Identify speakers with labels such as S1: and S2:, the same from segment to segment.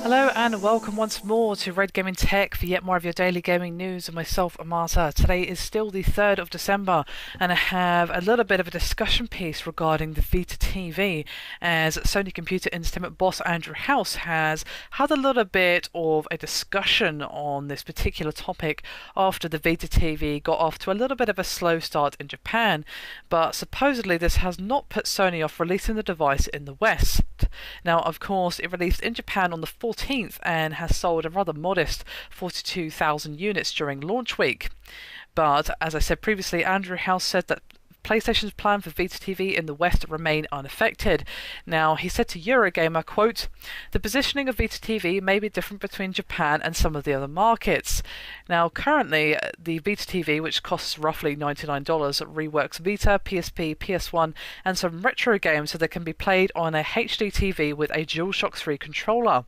S1: Hello and welcome once more to Red Gaming Tech for yet more of your daily gaming news with myself, Amata. Today is still the 3rd of December and I have a little bit of a discussion piece regarding the Vita TV, as Sony Computer Entertainment boss Andrew House has had a little bit of a discussion on this particular topic after the Vita TV got off to a little bit of a slow start in Japan, but supposedly this has not put Sony off releasing the device in the West. Now, of course, it released in Japan on the 14th and has sold a rather modest 42,000 units during launch week. But, as I said previously, Andrew House said that PlayStation's plan for Vita TV in the West remain unaffected. Now, he said to Eurogamer, quote, "The positioning of Vita TV may be different between Japan and some of the other markets. Now, currently, the Vita TV, which costs roughly $99, reworks Vita, PSP, PS1, and some retro games so they can be played on a HD TV with a DualShock 3 controller."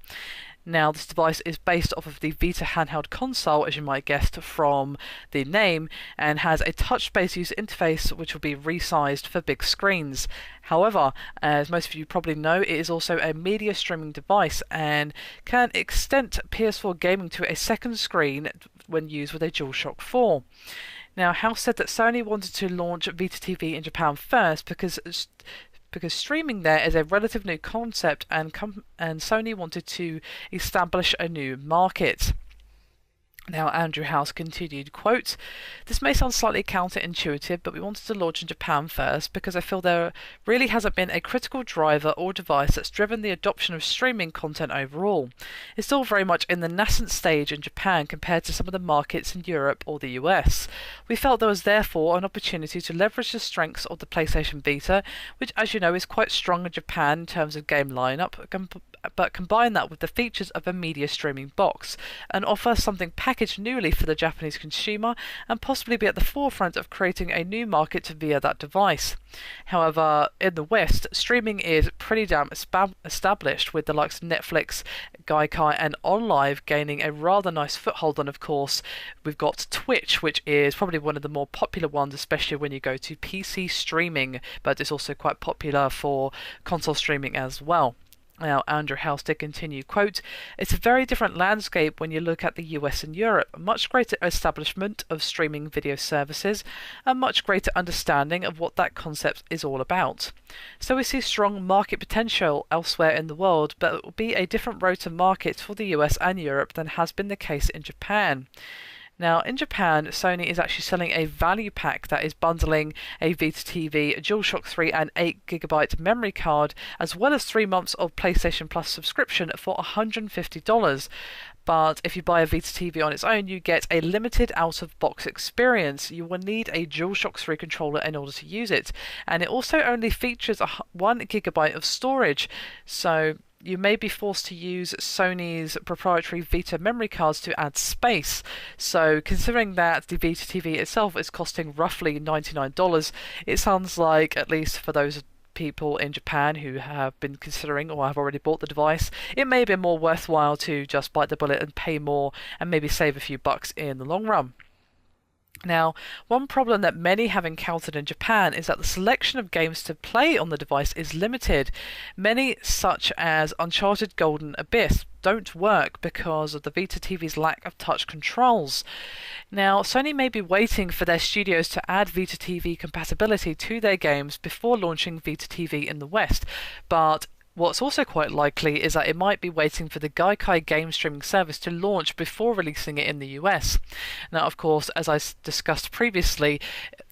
S1: Now, this device is based off of the Vita handheld console, as you might guess from the name, and has a touch-based user interface which will be resized for big screens. However, as most of you probably know, it is also a media streaming device and can extend PS4 gaming to a second screen when used with a DualShock 4. Now, House said that Sony wanted to launch Vita TV in Japan first because streaming there is a relative new concept, and Sony wanted to establish a new market. Now, Andrew House continued, quote, "This may sound slightly counterintuitive, but we wanted to launch in Japan first because I feel there really hasn't been a critical driver or device that's driven the adoption of streaming content overall. It's still very much in the nascent stage in Japan compared to some of the markets in Europe or the US. We felt there was therefore an opportunity to leverage the strengths of the PlayStation Vita, which, as you know, is quite strong in Japan in terms of game lineup, but combine that with the features of a media streaming box and offer something packaged newly for the Japanese consumer and possibly be at the forefront of creating a new market via that device. However, in the West, streaming is pretty damn established, with the likes of Netflix, Gaikai and OnLive gaining a rather nice foothold, and of course we've got Twitch, which is probably one of the more popular ones, especially when you go to PC streaming, but it's also quite popular for console streaming as well." Now, Andrew House did continue, quote, "It's a very different landscape when you look at the US and Europe. A much greater establishment of streaming video services, a much greater understanding of what that concept is all about. So we see strong market potential elsewhere in the world, but it will be a different road to market for the US and Europe than has been the case in Japan." Now, in Japan, Sony is actually selling a value pack that is bundling a Vita TV, a DualShock 3 and 8GB memory card, as well as 3 months of PlayStation Plus subscription for $150. But if you buy a Vita TV on its own, you get a limited out-of-box experience. You will need a DualShock 3 controller in order to use it. And it also only features 1GB of storage. So you may be forced to use Sony's proprietary Vita memory cards to add space. So considering that the Vita TV itself is costing roughly $99, it sounds like, at least for those people in Japan who have been considering or have already bought the device, it may be more worthwhile to just bite the bullet and pay more and maybe save a few bucks in the long run. Now, one problem that many have encountered in Japan is that the selection of games to play on the device is limited. Many, such as Uncharted Golden Abyss, don't work because of the Vita TV's lack of touch controls. Now, Sony may be waiting for their studios to add Vita TV compatibility to their games before launching Vita TV in the West, but what's also quite likely is that it might be waiting for the Gaikai game streaming service to launch before releasing it in the US. Now, of course, as I discussed previously,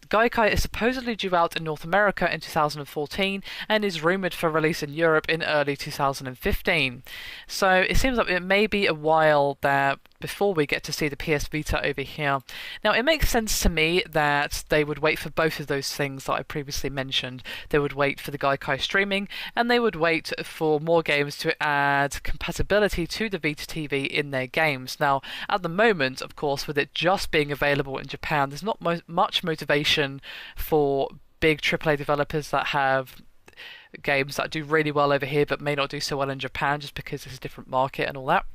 S1: Gaikai is supposedly due out in North America in 2014 and is rumoured for release in Europe in early 2015. So it seems like it may be a while there before we get to see the PS Vita over here. Now, it makes sense to me that they would wait for both of those things that I previously mentioned. They would wait for the Gaikai streaming, and they would wait for more games to add compatibility to the Vita TV in their games. Now, at the moment, of course, with it just being available in Japan, there's not much motivation for big AAA developers that have games that do really well over here but may not do so well in Japan, just because it's a different market and all that.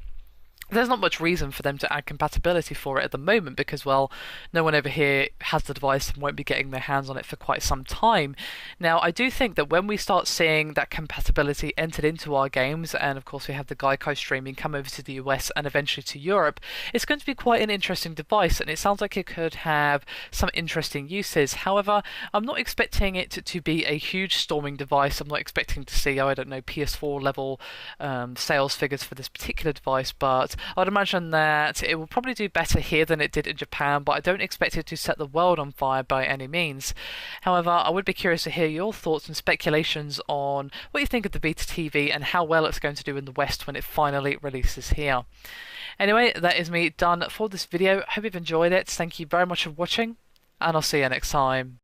S1: There's not much reason for them to add compatibility for it at the moment because, well, no one over here has the device and won't be getting their hands on it for quite some time. Now, I do think that when we start seeing that compatibility entered into our games, and of course we have the Geico streaming come over to the US and eventually to Europe, it's going to be quite an interesting device, and it sounds like it could have some interesting uses. However, I'm not expecting it to be a huge storming device. I'm not expecting to see, I don't know, PS4 level sales figures for this particular device, but I would imagine that it will probably do better here than it did in Japan, but I don't expect it to set the world on fire by any means. However, I would be curious to hear your thoughts and speculations on what you think of the Vita TV and how well it's going to do in the West when it finally releases here. Anyway, that is me done for this video. Hope you've enjoyed it. Thank you very much for watching, and I'll see you next time.